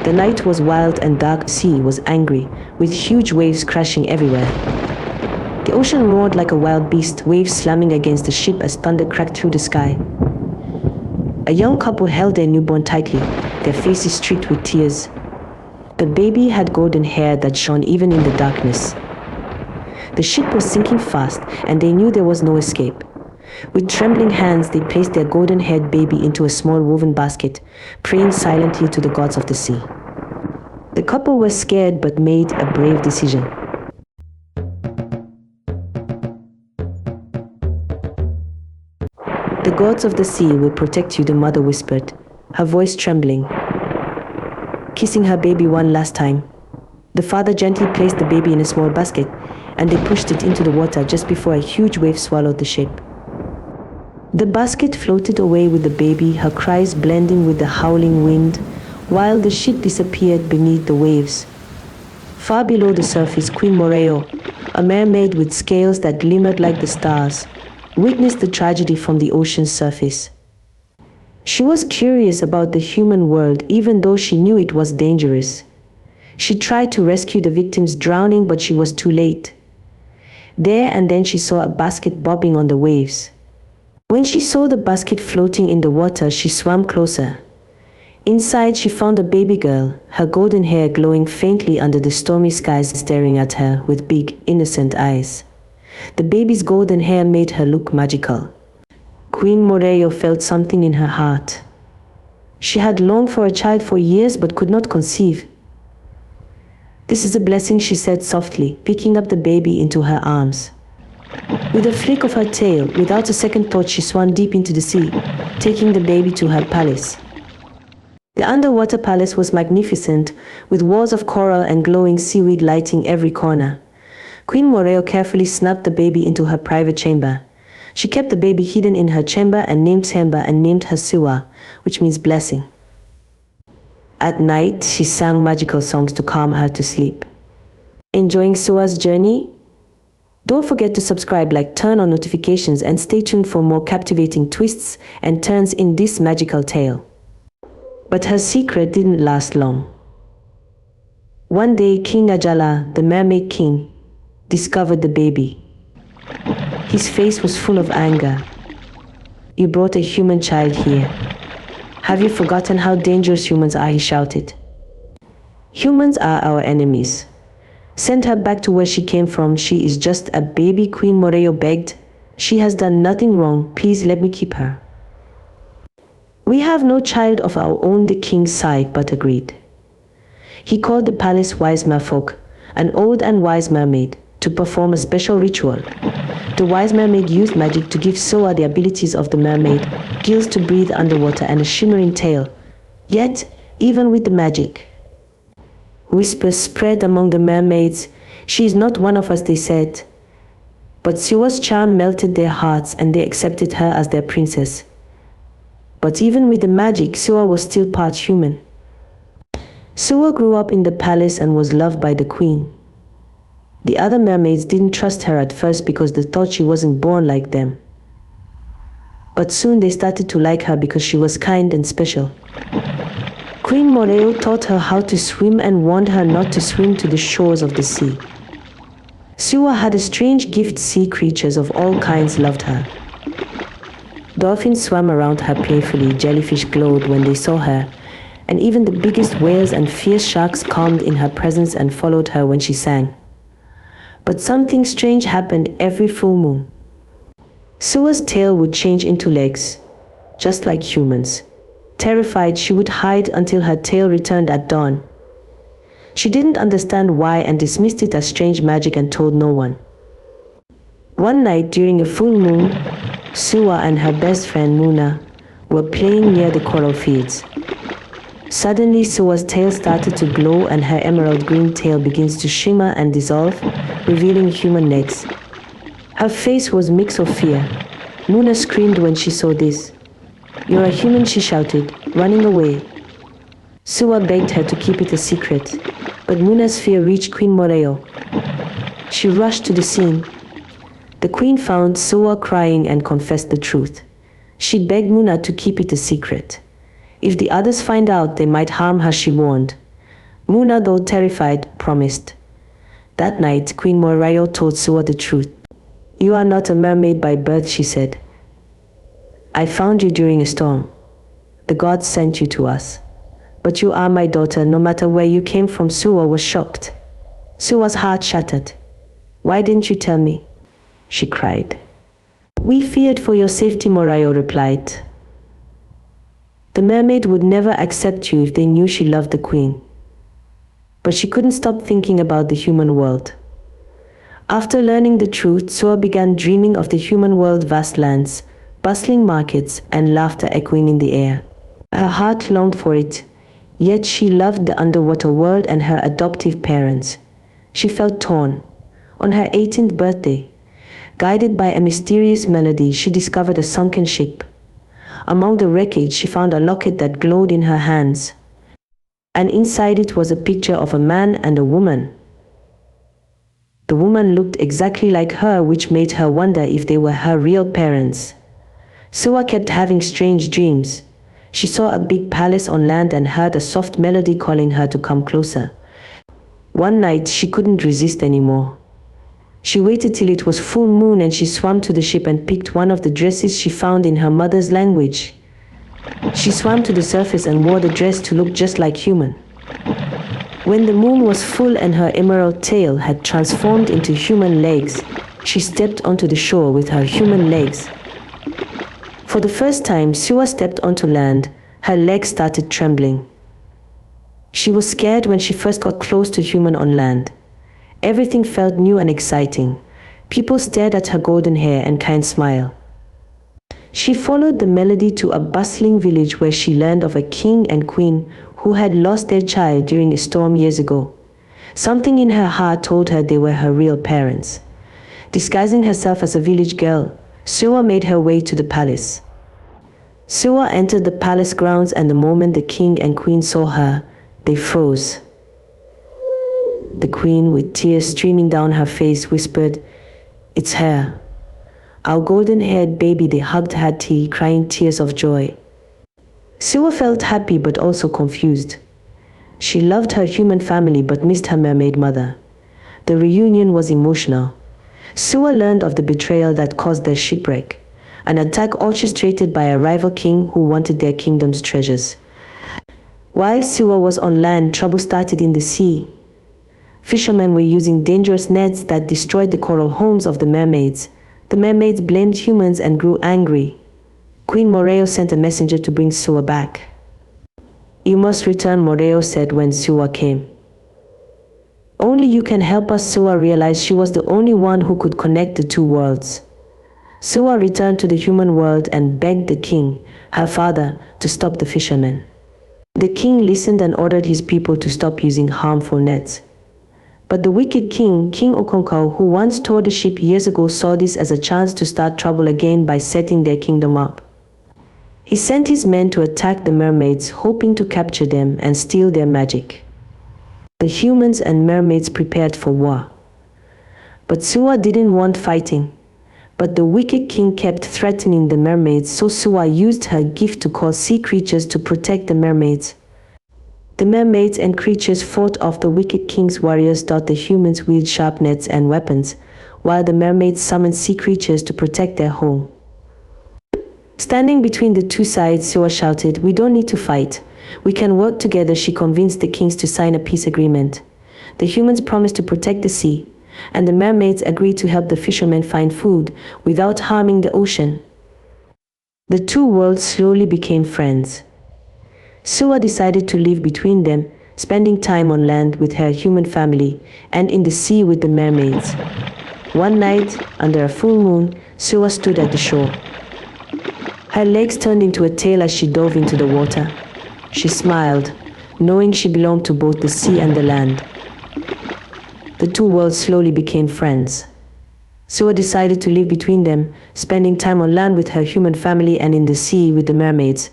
The night was wild and dark. The sea was angry, with huge waves crashing everywhere. The ocean roared like a wild beast, waves slamming against the ship as thunder cracked through the sky. A young couple held their newborn tightly, their faces streaked with tears. The baby had golden hair that shone even in the darkness. The ship was sinking fast, and they knew there was no escape. With trembling hands, they placed their golden-haired baby into a small woven basket, praying silently to the gods of the sea. The couple were scared but made a brave decision. "The gods of the sea will protect you," the mother whispered, her voice trembling. Kissing her baby one last time, the father gently placed the baby in a small basket, and they pushed it into the water just before a huge wave swallowed the ship. The basket floated away with the baby, her cries blending with the howling wind, while the ship disappeared beneath the waves. Far below the surface, Queen Moreo, a mermaid with scales that glimmered like the stars, witnessed the tragedy from the ocean's surface. She was curious about the human world, even though she knew it was dangerous. She tried to rescue the victims drowning, but she was too late. There and then she saw a basket bobbing on the waves. When she saw the basket floating in the water, she swam closer. Inside, she found a baby girl, her golden hair glowing faintly under the stormy skies, staring at her with big, innocent eyes. The baby's golden hair made her look magical. Queen Moreo felt something in her heart. She had longed for a child for years but could not conceive. "This is a blessing," she said softly, picking up the baby into her arms. With a flick of her tail, without a second thought, she swam deep into the sea, taking the baby to her palace. The underwater palace was magnificent, with walls of coral and glowing seaweed lighting every corner. Queen Moreo carefully snapped the baby into her private chamber. She kept the baby hidden in her chamber and named her Sewa, which means blessing. At night, she sang magical songs to calm her to sleep. Enjoying Sewa's journey? Don't forget to subscribe, turn on notifications, and stay tuned for more captivating twists and turns in this magical tale. But her secret didn't last long. One day, King Ajala, the Mermaid King, discovered the baby. His face was full of anger. "You brought a human child here. Have you forgotten how dangerous humans are?" he shouted. "Humans are our enemies. Send her back to where she came from. She is just a baby," Queen Moreo begged. "She has done nothing wrong. Please let me keep her." "We have no child of our own," the king sighed but agreed. He called the palace wise merfolk, an old and wise mermaid, to perform a special ritual. The wise mermaid used magic to give Sewa the abilities of the mermaid, gills to breathe underwater, and a shimmering tail. Yet, even with the magic, whispers spread among the mermaids. "She is not one of us," they said. But Sewa's charm melted their hearts, and they accepted her as their princess. But even with the magic, Sewa was still part human. Sewa grew up in the palace and was loved by the queen. The other mermaids didn't trust her at first because they thought she wasn't born like them. But soon they started to like her because she was kind and special. Queen Moreo taught her how to swim and warned her not to swim to the shores of the sea. Sewa had a strange gift. Sea creatures of all kinds loved her. Dolphins swam around her playfully, jellyfish glowed when they saw her, and even the biggest whales and fierce sharks calmed in her presence and followed her when she sang. But something strange happened every full moon. Sewa's tail would change into legs, just like humans. Terrified, she would hide until her tail returned at dawn. She didn't understand why and dismissed it as strange magic and told no one. One night during a full moon, Sewa and her best friend Muna were playing near the coral fields. Suddenly, Sewa's tail started to glow and her emerald green tail begins to shimmer and dissolve, revealing human legs. Her face was a mix of fear. Muna screamed when she saw this. "You're a human," she shouted, running away. Sewa begged her to keep it a secret, but Muna's fear reached Queen Moreo. She rushed to the scene. The queen found Sewa crying and confessed the truth. She begged Muna to keep it a secret. If the others find out, they might harm her, she warned. Muna, though terrified, promised. That night, Queen Morayo told Sewa the truth. "You are not a mermaid by birth," she said. "I found you during a storm. The gods sent you to us. But you are my daughter, no matter where you came from." Sewa was shocked. Sewa's heart shattered. "Why didn't you tell me?" she cried. "We feared for your safety," Morayo replied. The mermaid would never accept you if they knew she loved the queen. But she couldn't stop thinking about the human world. After learning the truth, Sewa began dreaming of the human world, vast lands, bustling markets, and laughter echoing in the air. Her heart longed for it, yet she loved the underwater world and her adoptive parents. She felt torn. On her 18th birthday, guided by a mysterious melody, she discovered a sunken ship. Among the wreckage, she found a locket that glowed in her hands, and inside it was a picture of a man and a woman. The woman looked exactly like her, which made her wonder if they were her real parents. Sewa kept having strange dreams. She saw a big palace on land and heard a soft melody calling her to come closer. One night, she couldn't resist anymore. She waited till it was full moon and she swam to the ship and picked one of the dresses she found in her mother's language. She swam to the surface and wore the dress to look just like human. When the moon was full and her emerald tail had transformed into human legs, she stepped onto the shore with her human legs. For the first time, Sewa stepped onto land. Her legs started trembling. She was scared when she first got close to human on land. Everything felt new and exciting. People stared at her golden hair and kind smile. She followed the melody to a bustling village where she learned of a king and queen who had lost their child during a storm years ago. Something in her heart told her they were her real parents. Disguising herself as a village girl, Sewa made her way to the palace. Sewa entered the palace grounds, and the moment the king and queen saw her, they froze. The queen, with tears streaming down her face, whispered, "It's her. Our golden-haired baby." They hugged her tea, crying tears of joy. Sewa felt happy but also confused. She loved her human family but missed her mermaid mother. The reunion was emotional. Sewa learned of the betrayal that caused their shipwreck, an attack orchestrated by a rival king who wanted their kingdom's treasures. While Sewa was on land, trouble started in the sea. Fishermen were using dangerous nets that destroyed the coral homes of the mermaids. The mermaids blamed humans and grew angry. Queen Morayo sent a messenger to bring Sewa back. "You must return," Morayo said when Sewa came. "Only you can help us." Sewa realized she was the only one who could connect the two worlds. Sewa returned to the human world and begged the king, her father, to stop the fishermen. The king listened and ordered his people to stop using harmful nets. But the wicked king, King Okonkwo, who once tore the ship years ago, saw this as a chance to start trouble again by setting their kingdom up. He sent his men to attack the mermaids, hoping to capture them and steal their magic. The humans and mermaids prepared for war. But Sewa didn't want fighting. But the wicked king kept threatening the mermaids, so Sewa used her gift to call sea creatures to protect the mermaids. The mermaids and creatures fought off the wicked king's warriors. The humans wielded sharp nets and weapons, while the mermaids summoned sea creatures to protect their home. Standing between the two sides, Sewa shouted, "We don't need to fight. We can work together." She convinced the kings to sign a peace agreement. The humans promised to protect the sea, and the mermaids agreed to help the fishermen find food without harming the ocean. The two worlds slowly became friends. Sewa decided to live between them, spending time on land with her human family and in the sea with the mermaids. One night, under a full moon, Sewa stood at the shore. Her legs turned into a tail as she dove into the water. She smiled, knowing she belonged to both the sea and the land. The two worlds slowly became friends. Sewa decided to live between them, spending time on land with her human family and in the sea with the mermaids.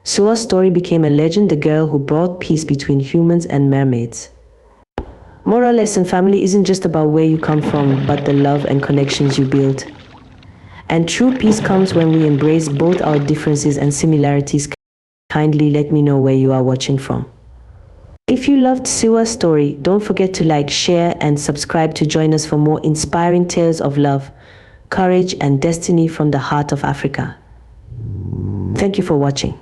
Sewa's story became a legend, the girl who brought peace between humans and mermaids. Moral lesson: family isn't just about where you come from, but the love and connections you build. And true peace comes when we embrace both our differences and similarities. Kindly let me know where you are watching from. If you loved Sewa's story, don't forget to like, share, and subscribe to join us for more inspiring tales of love, courage, and destiny from the heart of Africa. Thank you for watching.